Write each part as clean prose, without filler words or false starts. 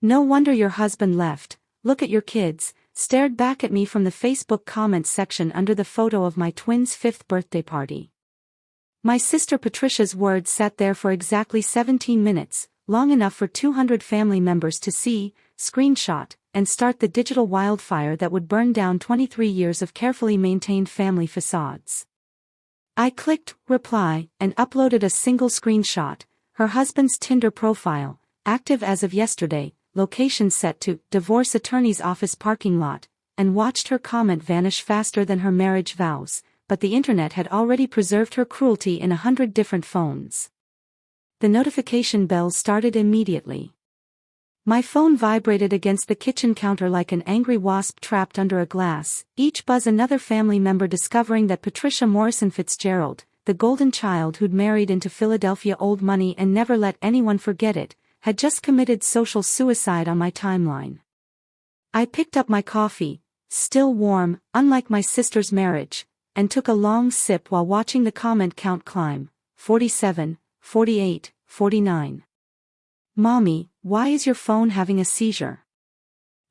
No wonder your husband left, look at your kids, stared back at me from the Facebook comments section under the photo of my twins' 5th birthday party. My sister Patricia's words sat there for exactly 17 minutes, long enough for 200 family members to see, screenshot, and start the digital wildfire that would burn down 23 years of carefully maintained family facades. I clicked reply and uploaded a single screenshot, her husband's Tinder profile, active as of yesterday, location set to divorce attorney's office parking lot, and watched her comment vanish faster than her marriage vows, but the internet had already preserved her cruelty in 100 different phones. The notification bells started immediately. My phone vibrated against the kitchen counter like an angry wasp trapped under a glass, each buzz another family member discovering that Patricia Morrison Fitzgerald, the golden child who'd married into Philadelphia old money and never let anyone forget it, had just committed social suicide on my timeline. I picked up my coffee, still warm, unlike my sister's marriage, and took a long sip while watching the comment count climb, 47, 48, 49. Mommy, why is your phone having a seizure?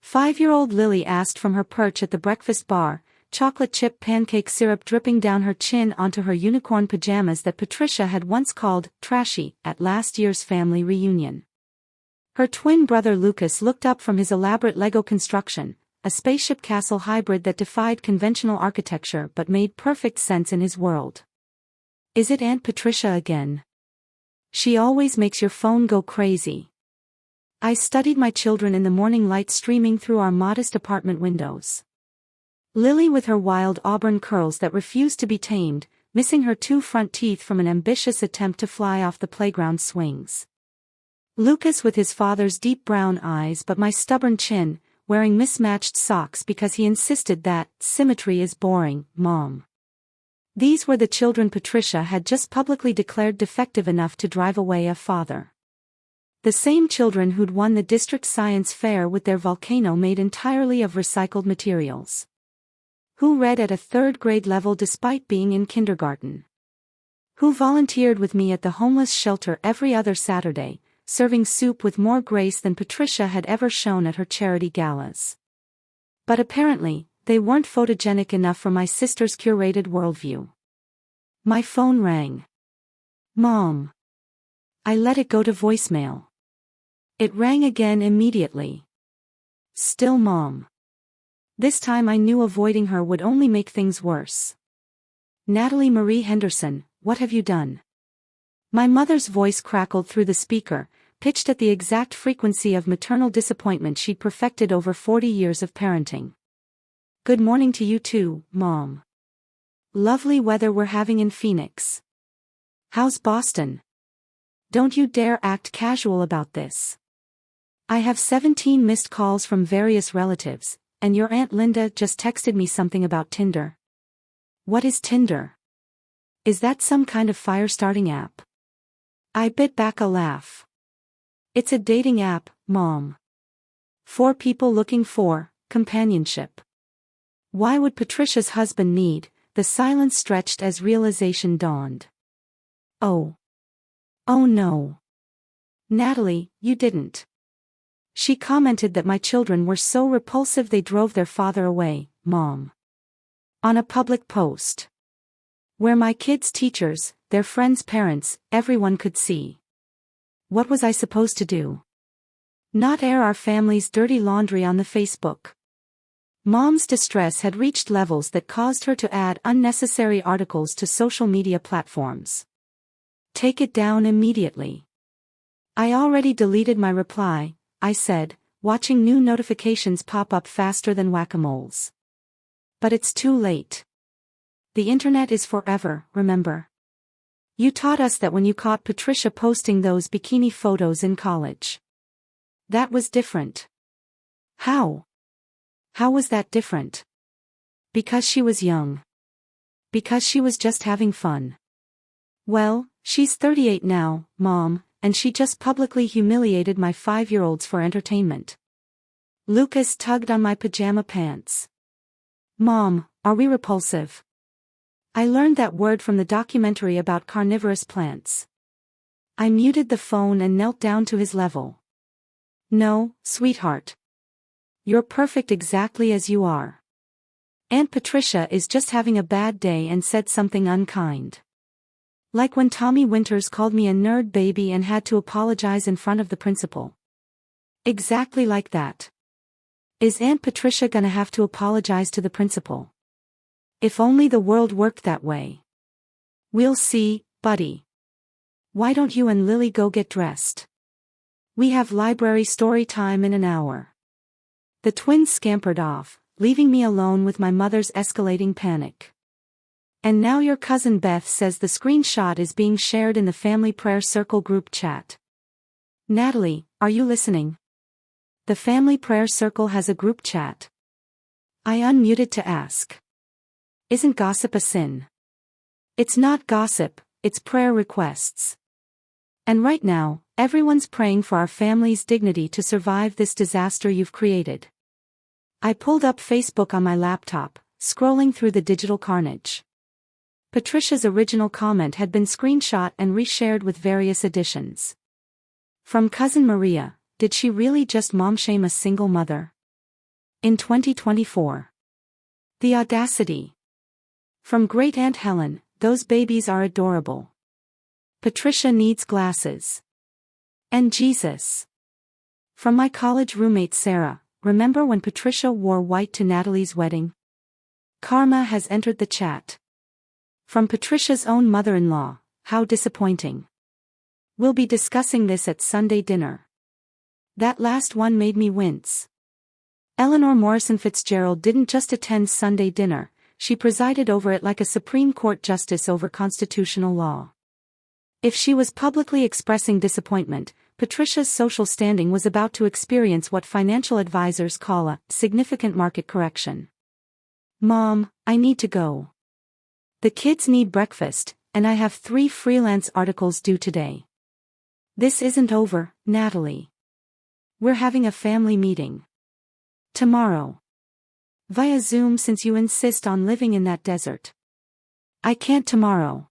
5-year-old Lily asked from her perch at the breakfast bar, chocolate chip pancake syrup dripping down her chin onto her unicorn pajamas that Patricia had once called trashy at last year's family reunion. Her twin brother Lucas looked up from his elaborate Lego construction, a spaceship castle hybrid that defied conventional architecture but made perfect sense in his world. Is it Aunt Patricia again? She always makes your phone go crazy. I studied my children in the morning light streaming through our modest apartment windows. Lily with her wild auburn curls that refused to be tamed, missing her 2 front teeth from an ambitious attempt to fly off the playground swings. Lucas with his father's deep brown eyes but my stubborn chin, wearing mismatched socks because he insisted that symmetry is boring, Mom. These were the children Patricia had just publicly declared defective enough to drive away a father. The same children who'd won the district science fair with their volcano made entirely of recycled materials. Who read at a 3rd grade level despite being in kindergarten. Who volunteered with me at the homeless shelter every other Saturday, serving soup with more grace than Patricia had ever shown at her charity galas. But apparently, they weren't photogenic enough for my sister's curated worldview. My phone rang. Mom. I let it go to voicemail. It rang again immediately. Still Mom. This time I knew avoiding her would only make things worse. Natalie Marie Henderson, what have you done? My mother's voice crackled through the speaker, pitched at the exact frequency of maternal disappointment she'd perfected over 40 years of parenting. Good morning to you too, Mom. Lovely weather we're having in Phoenix. How's Boston? Don't you dare act casual about this. I have 17 missed calls from various relatives, and your Aunt Linda just texted me something about Tinder. What is Tinder? Is that some kind of fire-starting app? I bit back a laugh. It's a dating app, Mom. For people looking for companionship. Why would Patricia's husband need? The silence stretched as realization dawned. Oh. Oh no. Natalie, you didn't. She commented that my children were so repulsive they drove their father away, Mom. On a public post. Where my kids' teachers, their friends' parents, everyone could see. What was I supposed to do? Not air our family's dirty laundry on the Facebook. Mom's distress had reached levels that caused her to add unnecessary articles to social media platforms. Take it down immediately. I already deleted my reply, I said, watching new notifications pop up faster than whack-a-moles. But it's too late. The internet is forever, remember? You taught us that when you caught Patricia posting those bikini photos in college. That was different. How? How was that different? Because she was young. Because she was just having fun. Well, she's 38 now, Mom, and she just publicly humiliated my 5-year-olds for entertainment. Lucas tugged on my pajama pants. Mom, are we repulsive? I learned that word from the documentary about carnivorous plants. I muted the phone and knelt down to his level. No, sweetheart. You're perfect exactly as you are. Aunt Patricia is just having a bad day and said something unkind. Like when Tommy Winters called me a nerd baby and had to apologize in front of the principal. Exactly like that. Is Aunt Patricia gonna have to apologize to the principal? If only the world worked that way. We'll see, buddy. Why don't you and Lily go get dressed? We have library story time in an hour. The twins scampered off, leaving me alone with my mother's escalating panic. And now your cousin Beth says the screenshot is being shared in the Family Prayer Circle group chat. Natalie, are you listening? The Family Prayer Circle has a group chat. I unmuted to ask. Isn't gossip a sin? It's not gossip, it's prayer requests. And right now, everyone's praying for our family's dignity to survive this disaster you've created. I pulled up Facebook on my laptop, scrolling through the digital carnage. Patricia's original comment had been screenshot and reshared with various additions. From Cousin Maria, did she really just mom-shame a single mother? In 2024. The audacity. From Great Aunt Helen, those babies are adorable. Patricia needs glasses. And Jesus. From my college roommate Sarah, remember when Patricia wore white to Natalie's wedding? Karma has entered the chat. From Patricia's own mother-in-law, how disappointing. We'll be discussing this at Sunday dinner. That last one made me wince. Eleanor Morrison Fitzgerald didn't just attend Sunday dinner, she presided over it like a Supreme Court justice over constitutional law. If she was publicly expressing disappointment, Patricia's social standing was about to experience what financial advisors call a significant market correction. Mom, I need to go. The kids need breakfast, and I have 3 freelance articles due today. This isn't over, Natalie. We're having a family meeting. Tomorrow. Via Zoom since you insist on living in that desert. I can't tomorrow.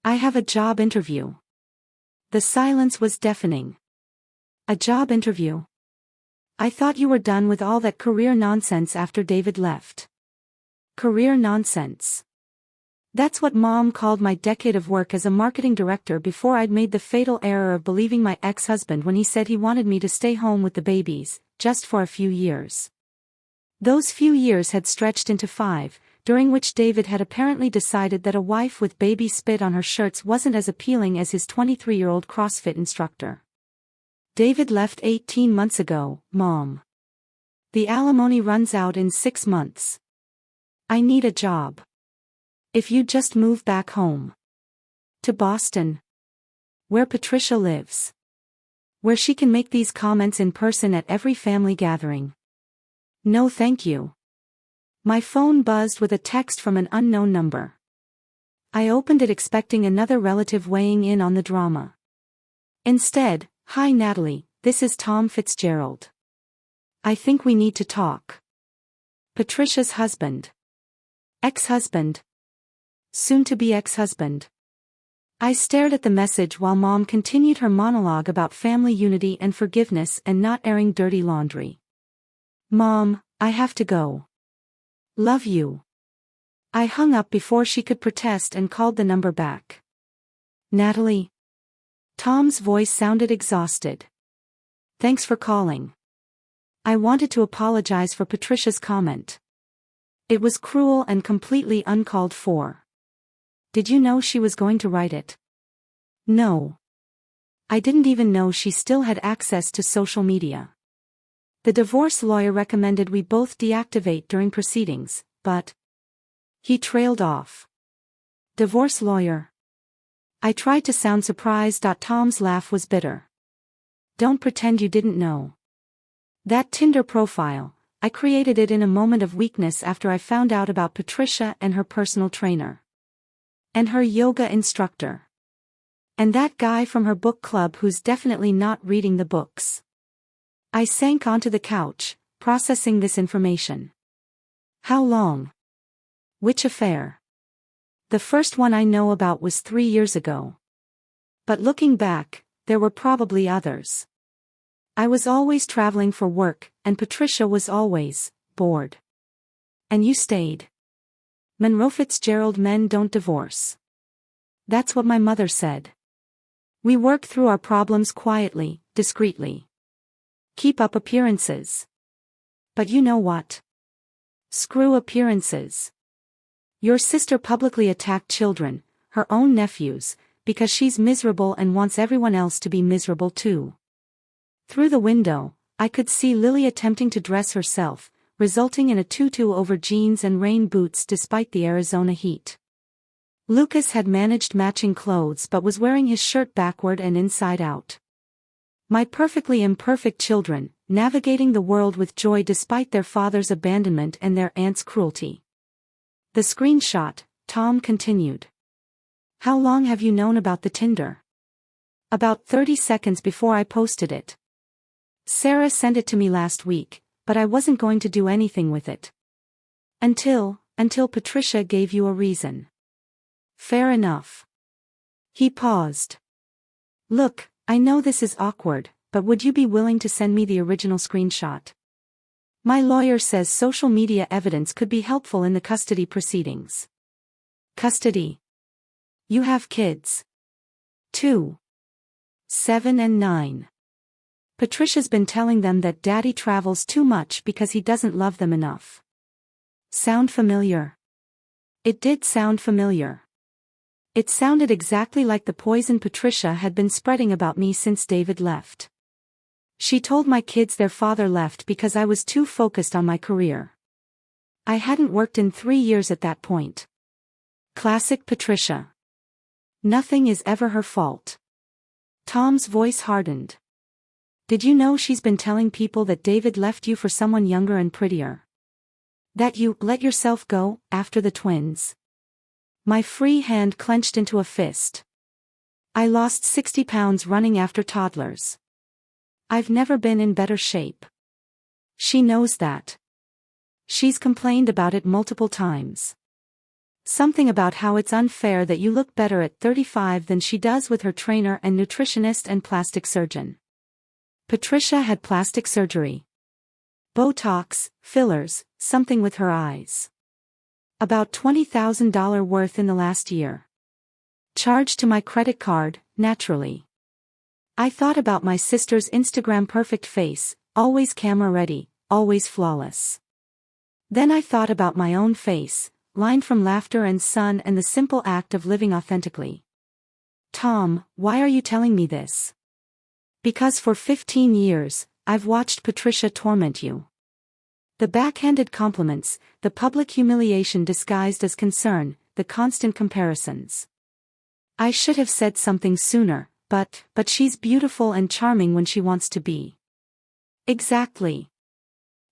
I have a job interview. The silence was deafening. A job interview? I thought you were done with all that career nonsense after David left. Career nonsense. That's what Mom called my decade of work as a marketing director before I'd made the fatal error of believing my ex-husband when he said he wanted me to stay home with the babies, just for a few years. Those few years had stretched into 5, during which David had apparently decided that a wife with baby spit on her shirts wasn't as appealing as his 23-year-old CrossFit instructor. David left 18 months ago, Mom. The alimony runs out in 6 months. I need a job. If you just move back home. To Boston. Where Patricia lives. Where she can make these comments in person at every family gathering. No thank you. My phone buzzed with a text from an unknown number. I opened it expecting another relative weighing in on the drama. Instead, "Hi Natalie, this is Tom Fitzgerald. I think we need to talk." Patricia's husband. Ex-husband. Soon-to-be ex-husband. I stared at the message while Mom continued her monologue about family unity and forgiveness and not airing dirty laundry. Mom, I have to go. Love you. I hung up before she could protest and called the number back. Natalie. Tom's voice sounded exhausted. Thanks for calling. I wanted to apologize for Patricia's comment. It was cruel and completely uncalled for. Did you know she was going to write it? No. I didn't even know she still had access to social media. The divorce lawyer recommended we both deactivate during proceedings, but he trailed off. Divorce lawyer. I tried to sound surprised. Tom's laugh was bitter. Don't pretend you didn't know. That Tinder profile, I created it in a moment of weakness after I found out about Patricia and her personal trainer. And her yoga instructor. And that guy from her book club who's definitely not reading the books. I sank onto the couch, processing this information. How long? Which affair? The first one I know about was 3 years ago. But looking back, there were probably others. I was always traveling for work, and Patricia was always bored. And you stayed. Monroe Fitzgerald, men don't divorce. That's what my mother said. We work through our problems quietly, discreetly. Keep up appearances. But you know what? Screw appearances. Your sister publicly attacked children, her own nephews, because she's miserable and wants everyone else to be miserable too. Through the window, I could see Lily attempting to dress herself, resulting in a tutu over jeans and rain boots despite the Arizona heat. Lucas had managed matching clothes but was wearing his shirt backward and inside out. My perfectly imperfect children, navigating the world with joy despite their father's abandonment and their aunt's cruelty. The screenshot, Tom continued. How long have you known about the Tinder? About 30 seconds before I posted it. Sarah sent it to me last week, but I wasn't going to do anything with it. Until Patricia gave you a reason. Fair enough. He paused. Look, I know this is awkward, but would you be willing to send me the original screenshot? My lawyer says social media evidence could be helpful in the custody proceedings. Custody. You have kids. 2. 7 and 9. Patricia's been telling them that Daddy travels too much because he doesn't love them enough. Sound familiar? It did sound familiar. It sounded exactly like the poison Patricia had been spreading about me since David left. She told my kids their father left because I was too focused on my career. I hadn't worked in 3 years at that point. Classic Patricia. Nothing is ever her fault. Tom's voice hardened. Did you know she's been telling people that David left you for someone younger and prettier? That you let yourself go after the twins? My free hand clenched into a fist. I lost 60 pounds running after toddlers. I've never been in better shape. She knows that. She's complained about it multiple times. Something about how it's unfair that you look better at 35 than she does with her trainer and nutritionist and plastic surgeon. Patricia had plastic surgery. Botox, fillers, something with her eyes. About $20,000 worth in the last year. Charged to my credit card, naturally. I thought about my sister's Instagram perfect face, always camera ready, always flawless. Then I thought about my own face, lined from laughter and sun and the simple act of living authentically. Tom, why are you telling me this? Because for 15 years, I've watched Patricia torment you. The backhanded compliments, the public humiliation disguised as concern, the constant comparisons. I should have said something sooner, but she's beautiful and charming when she wants to be. Exactly.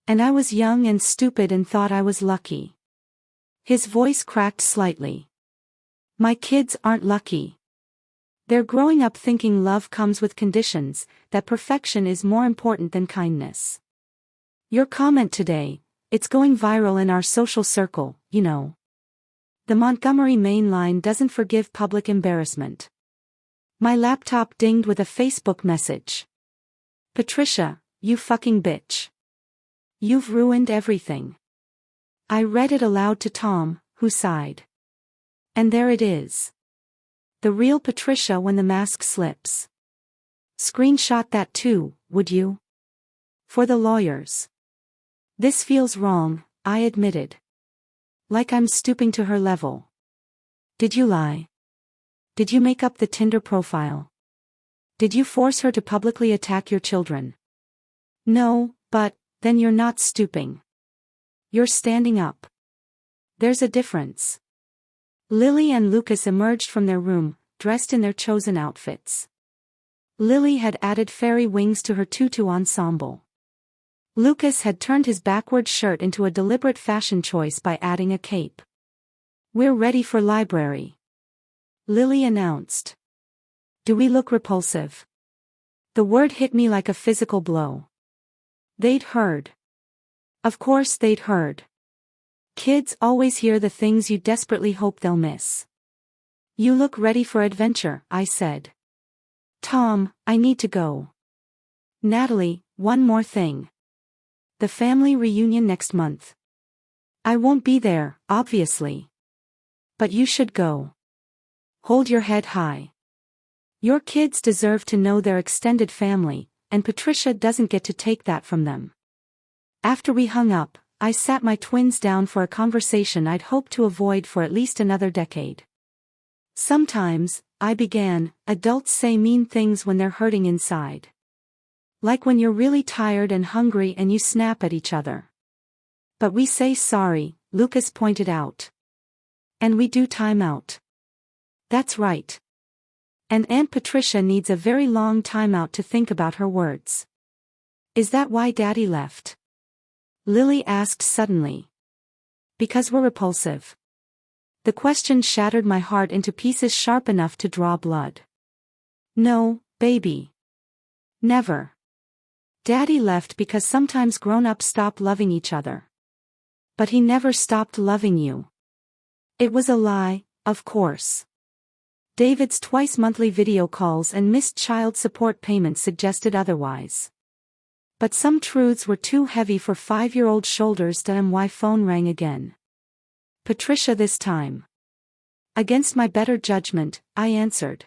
And I was young and stupid and thought I was lucky. His voice cracked slightly. My kids aren't lucky. They're growing up thinking love comes with conditions, that perfection is more important than kindness. Your comment today, it's going viral in our social circle, you know. The Montgomery main line doesn't forgive public embarrassment. My laptop dinged with a Facebook message. Patricia, you fucking bitch. You've ruined everything. I read it aloud to Tom, who sighed. And there it is. The real Patricia when the mask slips. Screenshot that too, would you? For the lawyers. This feels wrong, I admitted. Like I'm stooping to her level. Did you lie? Did you make up the Tinder profile? Did you force her to publicly attack your children? No, but then you're not stooping. You're standing up. There's a difference. Lily and Lucas emerged from their room, dressed in their chosen outfits. Lily had added fairy wings to her tutu ensemble. Lucas had turned his backward shirt into a deliberate fashion choice by adding a cape. We're ready for library. Lily announced. Do we look repulsive? The word hit me like a physical blow. They'd heard. Of course they'd heard. Kids always hear the things you desperately hope they'll miss. You look ready for adventure, I said. Tom, I need to go. Natalie, one more thing. The family reunion next month. I won't be there, obviously. But you should go. Hold your head high. Your kids deserve to know their extended family, and Patricia doesn't get to take that from them. After we hung up, I sat my twins down for a conversation I'd hoped to avoid for at least another decade. Sometimes, I began, adults say mean things when they're hurting inside. Like when you're really tired and hungry and you snap at each other. But we say sorry, Lucas pointed out. And we do time out. That's right. And Aunt Patricia needs a very long timeout to think about her words. Is that why Daddy left? Lily asked suddenly. Because we're repulsive. The question shattered my heart into pieces sharp enough to draw blood. No, baby. Never. Daddy left because sometimes grown-ups stop loving each other. But he never stopped loving you. It was a lie, of course. David's twice-monthly video calls and missed child support payments suggested otherwise. But some truths were too heavy for 5-year-old shoulders. My phone rang again. Patricia this time. Against my better judgment, I answered.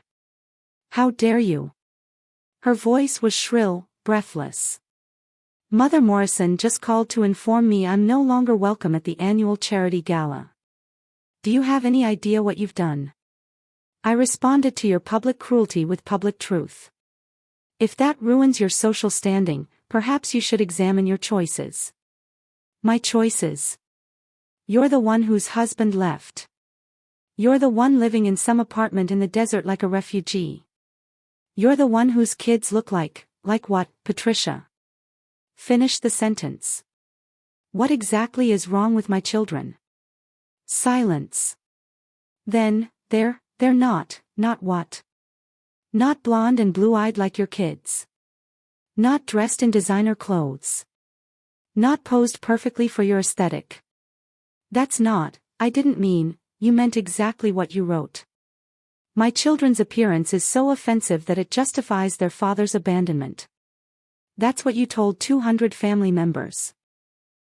How dare you? Her voice was shrill, breathless. Mother Morrison just called to inform me I'm no longer welcome at the annual charity gala. Do you have any idea what you've done? I responded to your public cruelty with public truth. If that ruins your social standing, perhaps you should examine your choices. My choices? You're the one whose husband left. You're the one living in some apartment in the desert like a refugee. You're the one whose kids look like what, Patricia? Finish the sentence. What exactly is wrong with my children? Silence. Then, they're not what? Not blonde and blue-eyed like your kids. Not dressed in designer clothes. Not posed perfectly for your aesthetic. That's not, I didn't mean, you meant exactly what you wrote. My children's appearance is so offensive that it justifies their father's abandonment. That's what you told 200 family members.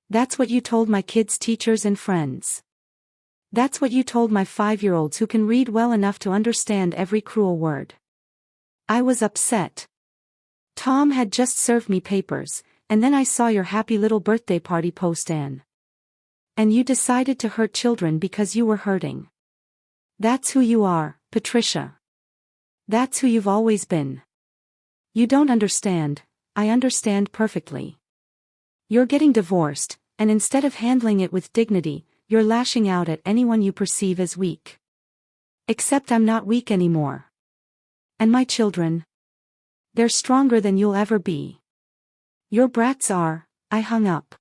That's what you told my kids' teachers and friends. That's what you told my 5-year-olds who can read well enough to understand every cruel word. I was upset. Tom had just served me papers, and then I saw your happy little birthday party post, Anne. And you decided to hurt children because you were hurting. That's who you are, Patricia. That's who you've always been. You don't understand, I understand perfectly. You're getting divorced, and instead of handling it with dignity, you're lashing out at anyone you perceive as weak. Except I'm not weak anymore. And my children? They're stronger than you'll ever be. Your brats are. I hung up.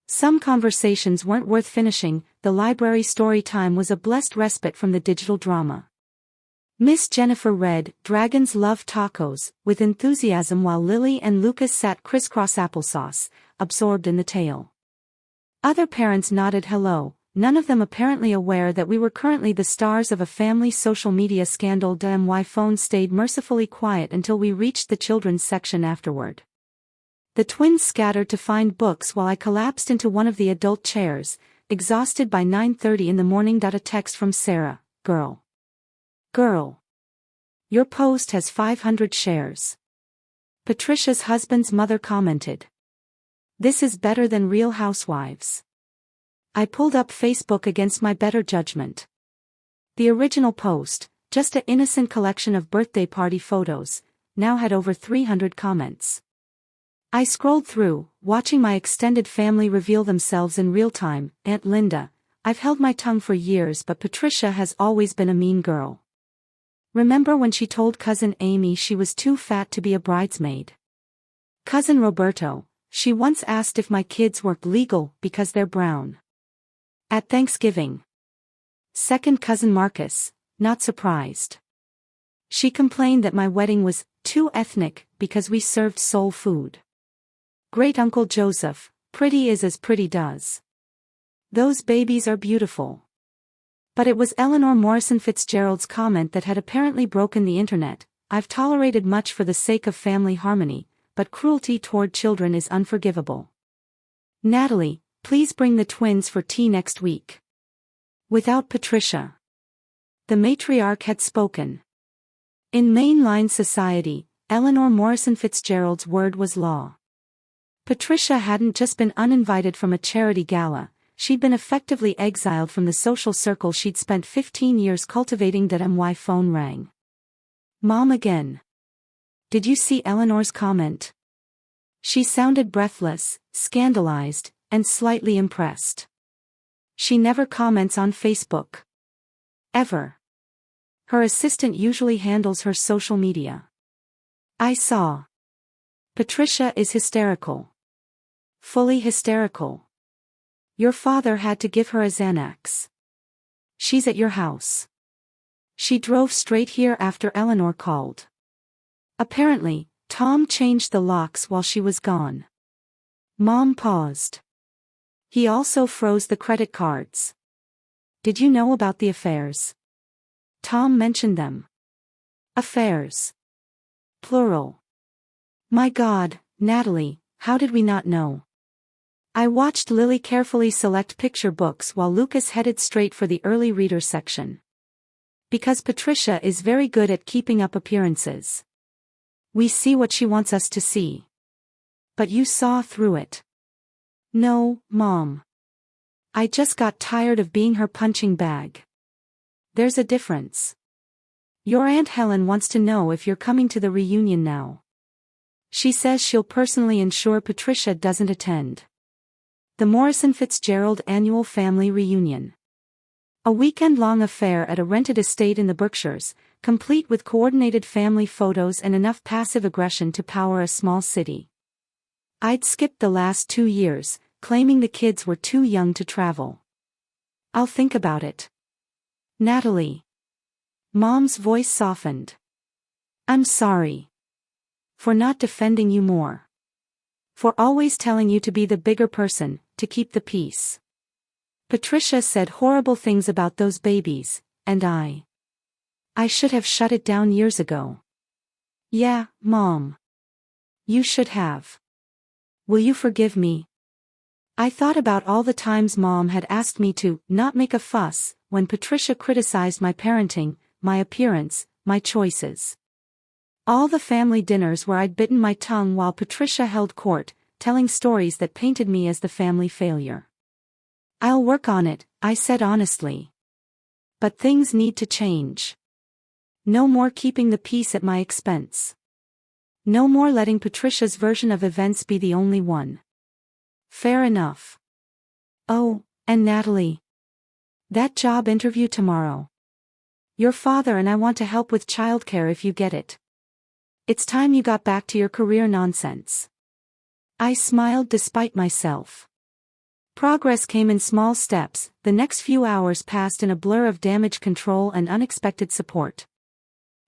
Some conversations weren't worth finishing. The library story time was a blessed respite from the digital drama. Miss Jennifer read Dragons Love Tacos with enthusiasm while Lily and Lucas sat crisscross applesauce, absorbed in the tale. Other parents nodded hello, none of them apparently aware that we were currently the stars of a family social media scandal. My phone stayed mercifully quiet until we reached the children's section afterward. The twins scattered to find books while I collapsed into one of the adult chairs, exhausted by 9:30 in the morning. A text from Sarah, Girl. Your post has 500 shares. Patricia's husband's mother commented. This is better than Real Housewives. I pulled up Facebook against my better judgment. The original post, just an innocent collection of birthday party photos, now had over 300 comments. I scrolled through, watching my extended family reveal themselves in real time. Aunt Linda, I've held my tongue for years, but Patricia has always been a mean girl. Remember when she told Cousin Amy she was too fat to be a bridesmaid? Cousin Roberto, she once asked if my kids were legal because they're brown. At Thanksgiving. Second cousin Marcus, not surprised. She complained that my wedding was too ethnic because we served soul food. Great Uncle Joseph, pretty is as pretty does. Those babies are beautiful. But it was Eleanor Morrison Fitzgerald's comment that had apparently broken the internet. I've tolerated much for the sake of family harmony, but cruelty toward children is unforgivable. Natalie, please bring the twins for tea next week. Without Patricia. The matriarch had spoken. In mainline society, Eleanor Morrison Fitzgerald's word was law. Patricia hadn't just been uninvited from a charity gala, she'd been effectively exiled from the social circle she'd spent 15 years cultivating. My phone rang. Mom again. Did you see Eleanor's comment? She sounded breathless, scandalized, and slightly impressed. She never comments on Facebook. Ever. Her assistant usually handles her social media. I saw. Patricia is hysterical. Fully hysterical. Your father had to give her a Xanax. She's at your house. She drove straight here after Eleanor called. Apparently, Tom changed the locks while she was gone. Mom paused. He also froze the credit cards. Did you know about the affairs? Tom mentioned them. Affairs. Plural. My God, Natalie, how did we not know? I watched Lily carefully select picture books while Lucas headed straight for the early reader section. Because Patricia is very good at keeping up appearances. We see what she wants us to see. But you saw through it. No, Mom. I just got tired of being her punching bag. There's a difference. Your Aunt Helen wants to know if you're coming to the reunion now. She says she'll personally ensure Patricia doesn't attend. The Morrison Fitzgerald annual family reunion. A weekend-long affair at a rented estate in the Berkshires, complete with coordinated family photos and enough passive aggression to power a small city. I'd skipped the last 2 years, claiming the kids were too young to travel. I'll think about it. Natalie. Mom's voice softened. I'm sorry. For not defending you more. For always telling you to be the bigger person, to keep the peace. Patricia said horrible things about those babies, and I should have shut it down years ago. Yeah, Mom. You should have. Will you forgive me? I thought about all the times Mom had asked me to not make a fuss when Patricia criticized my parenting, my appearance, my choices. All the family dinners where I'd bitten my tongue while Patricia held court, telling stories that painted me as the family failure. I'll work on it, I said honestly. But things need to change. No more keeping the peace at my expense. No more letting Patricia's version of events be the only one. Fair enough. Oh, and Natalie. That job interview tomorrow. Your father and I want to help with childcare if you get it. It's time you got back to your career nonsense. I smiled despite myself. Progress came in small steps. The next few hours passed in a blur of damage control and unexpected support.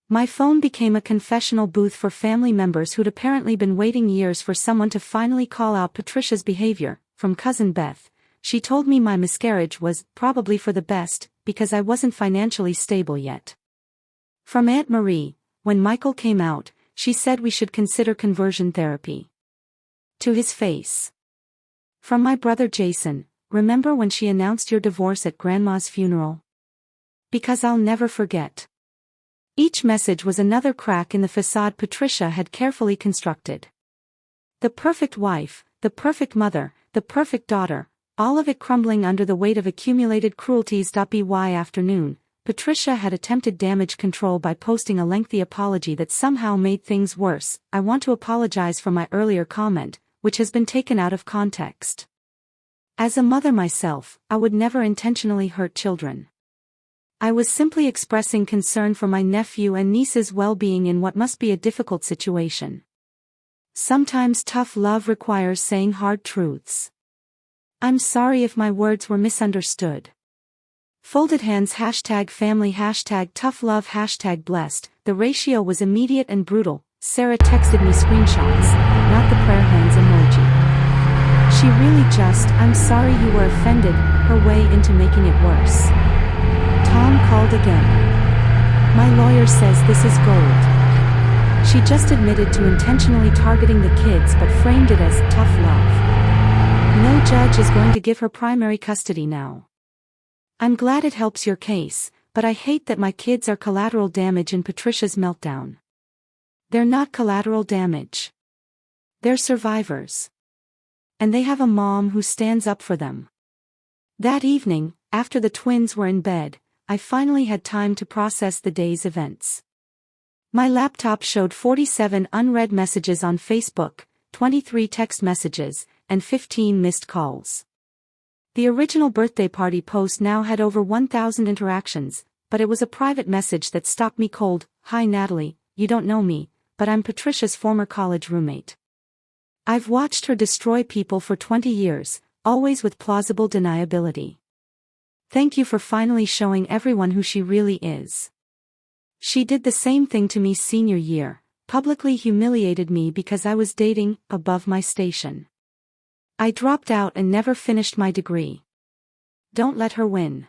My phone became a confessional booth for family members who'd apparently been waiting years for someone to finally call out Patricia's behavior. From Cousin Beth, she told me my miscarriage was probably for the best, because I wasn't financially stable yet. From Aunt Marie, when Michael came out, she said we should consider conversion therapy. To his face. From my brother Jason, remember when she announced your divorce at Grandma's funeral? Because I'll never forget. Each message was another crack in the facade Patricia had carefully constructed. The perfect wife, the perfect mother, the perfect daughter, all of it crumbling under the weight of accumulated cruelties. By afternoon, Patricia had attempted damage control by posting a lengthy apology that somehow made things worse. I want to apologize for my earlier comment, which has been taken out of context. As a mother myself, I would never intentionally hurt children. I was simply expressing concern for my nephew and niece's well-being in what must be a difficult situation. Sometimes tough love requires saying hard truths. I'm sorry if my words were misunderstood. Folded hands #family #tough love #blessed. The ratio was immediate and brutal. Sarah texted me screenshots, not the prayer hands emoji. She really just, I'm sorry you were offended, her way into making it worse. Tom called again. My lawyer says this is gold. She just admitted to intentionally targeting the kids but framed it as tough love. No judge is going to give her primary custody now. I'm glad it helps your case, but I hate that my kids are collateral damage in Patricia's meltdown. They're not collateral damage. They're survivors. And they have a mom who stands up for them. That evening, after the twins were in bed, I finally had time to process the day's events. My laptop showed 47 unread messages on Facebook, 23 text messages, and 15 missed calls. The original birthday party post now had over 1,000 interactions, but it was a private message that stopped me cold. Hi Natalie, you don't know me, but I'm Patricia's former college roommate. I've watched her destroy people for 20 years, always with plausible deniability. Thank you for finally showing everyone who she really is. She did the same thing to me senior year, publicly humiliated me because I was dating above my station. I dropped out and never finished my degree. Don't let her win.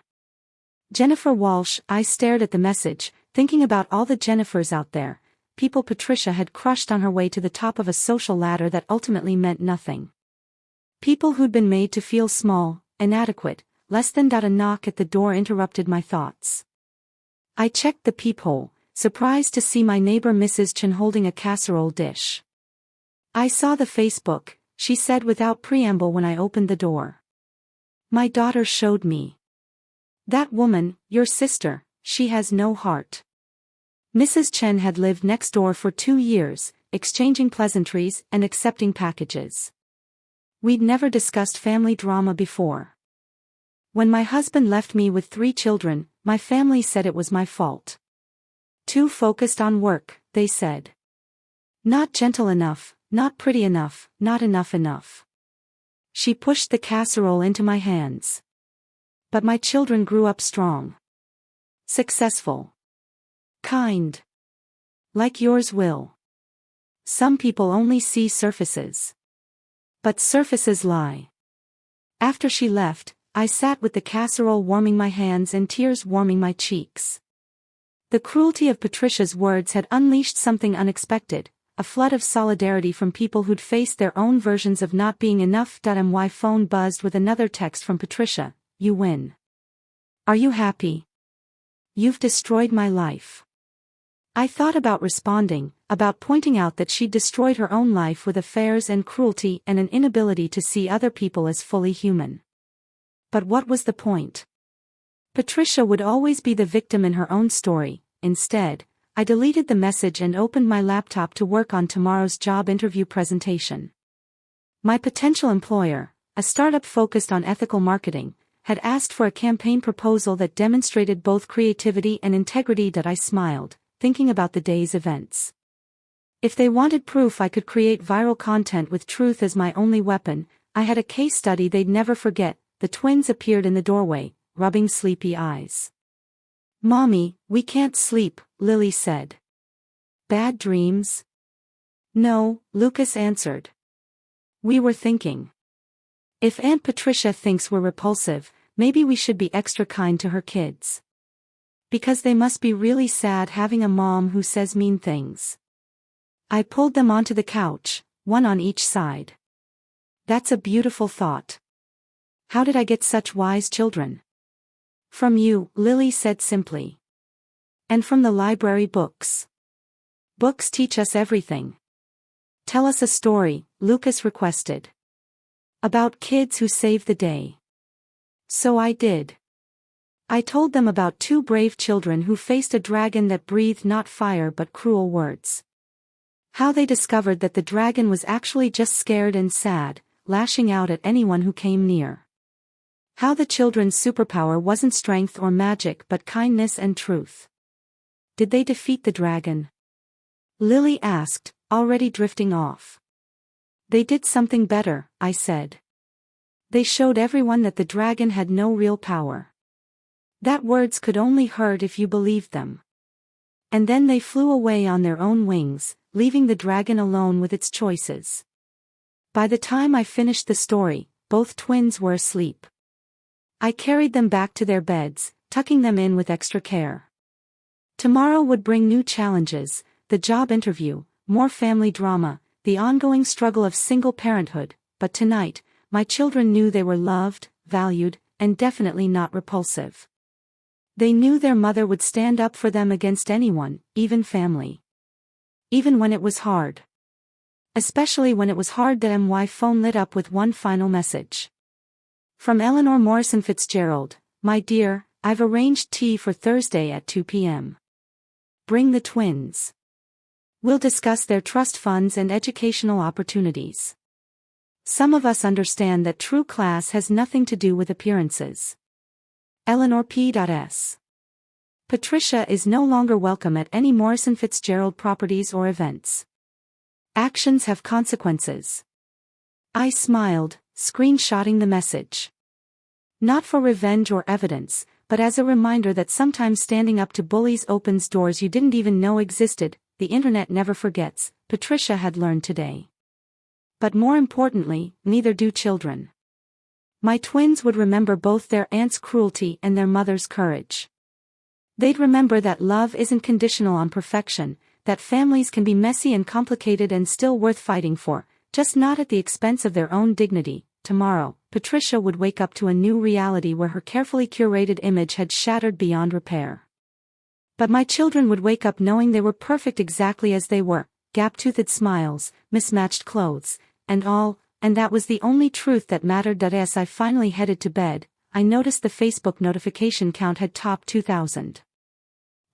Jennifer Walsh. I stared at the message, thinking about all the Jennifers out there, people Patricia had crushed on her way to the top of a social ladder that ultimately meant nothing. People who'd been made to feel small, inadequate, less than. A knock at the door interrupted my thoughts. I checked the peephole, surprised to see my neighbor Mrs. Chen holding a casserole dish. I saw the Facebook, she said without preamble when I opened the door. My daughter showed me. That woman, your sister, she has no heart. Mrs. Chen had lived next door for 2 years, exchanging pleasantries and accepting packages. We'd never discussed family drama before. When my husband left me with 3 children, my family said it was my fault. Too focused on work, they said. Not gentle enough, not pretty enough, not enough. She pushed the casserole into my hands. But my children grew up strong. Successful. Kind. Like yours will. Some people only see surfaces. But surfaces lie. After she left, I sat with the casserole warming my hands and tears warming my cheeks. The cruelty of Patricia's words had unleashed something unexpected, a flood of solidarity from people who'd faced their own versions of not being enough. My phone buzzed with another text from Patricia. You win. Are you happy? You've destroyed my life. I thought about responding, about pointing out that she'd destroyed her own life with affairs and cruelty and an inability to see other people as fully human. But what was the point? Patricia would always be the victim in her own story. Instead, I deleted the message and opened my laptop to work on tomorrow's job interview presentation. My potential employer, a startup focused on ethical marketing, had asked for a campaign proposal that demonstrated both creativity and integrity. I smiled, thinking about the day's events. If they wanted proof I could create viral content with truth as my only weapon, I had a case study they'd never forget. The twins appeared in the doorway, rubbing sleepy eyes. Mommy, we can't sleep, Lily said. Bad dreams? No, Lucas answered. We were thinking. If Aunt Patricia thinks we're repulsive, maybe we should be extra kind to her kids. Because they must be really sad having a mom who says mean things. I pulled them onto the couch, one on each side. That's a beautiful thought. How did I get such wise children? From you, Lily said simply. And from the library books. Books teach us everything. Tell us a story, Lucas requested. About kids who saved the day. So I did. I told them about 2 brave children who faced a dragon that breathed not fire but cruel words. How they discovered that the dragon was actually just scared and sad, lashing out at anyone who came near. How the children's superpower wasn't strength or magic but kindness and truth. Did they defeat the dragon? Lily asked, already drifting off. They did something better, I said. They showed everyone that the dragon had no real power. That words could only hurt if you believed them. And then they flew away on their own wings, leaving the dragon alone with its choices. By the time I finished the story, both twins were asleep. I carried them back to their beds, tucking them in with extra care. Tomorrow would bring new challenges, the job interview, more family drama, the ongoing struggle of single parenthood, but tonight, my children knew they were loved, valued, and definitely not repulsive. They knew their mother would stand up for them against anyone, even family. Even when it was hard. Especially when it was hard. The MY phone lit up with one final message. From Eleanor Morrison Fitzgerald, "My dear, I've arranged tea for Thursday at 2 p.m. Bring the twins. We'll discuss their trust funds and educational opportunities. Some of us understand that true class has nothing to do with appearances. Eleanor P.S. Patricia is no longer welcome at any Morrison Fitzgerald properties or events. Actions have consequences." I smiled, screenshotting the message. Not for revenge or evidence, but as a reminder that sometimes standing up to bullies opens doors you didn't even know existed. The internet never forgets, Patricia had learned today. But more importantly, neither do children. My twins would remember both their aunt's cruelty and their mother's courage. They'd remember that love isn't conditional on perfection, that families can be messy and complicated and still worth fighting for, just not at the expense of their own dignity. Tomorrow, Patricia would wake up to a new reality where her carefully curated image had shattered beyond repair. But my children would wake up knowing they were perfect exactly as they were, gap-toothed smiles, mismatched clothes, and all, and that was the only truth that mattered. As I finally headed to bed, I noticed the Facebook notification count had topped 2,000.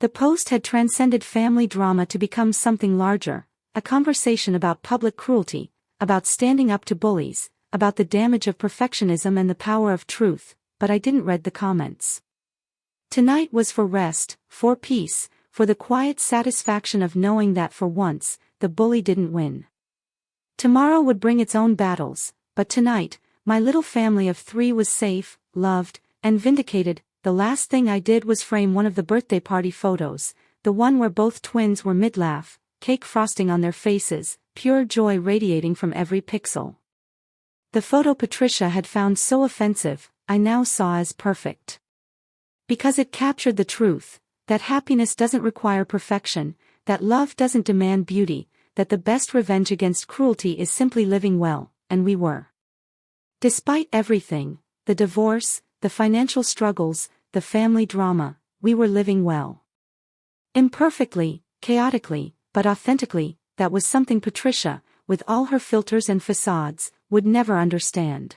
The post had transcended family drama to become something larger, a conversation about public cruelty, about standing up to bullies, about the damage of perfectionism and the power of truth, but I didn't read the comments. Tonight was for rest, for peace, for the quiet satisfaction of knowing that for once, the bully didn't win. Tomorrow would bring its own battles, but tonight, my little family of 3 was safe, loved, and vindicated. The last thing I did was frame one of the birthday party photos, the one where both twins were mid-laugh, cake frosting on their faces, pure joy radiating from every pixel. The photo Patricia had found so offensive, I now saw as perfect. Because it captured the truth, that happiness doesn't require perfection, that love doesn't demand beauty, that the best revenge against cruelty is simply living well, and we were. Despite everything, the divorce, the financial struggles, the family drama, we were living well. Imperfectly, chaotically, but authentically. That was something Patricia, with all her filters and facades, would never understand.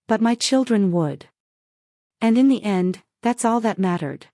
But my children would. And in the end, that's all that mattered.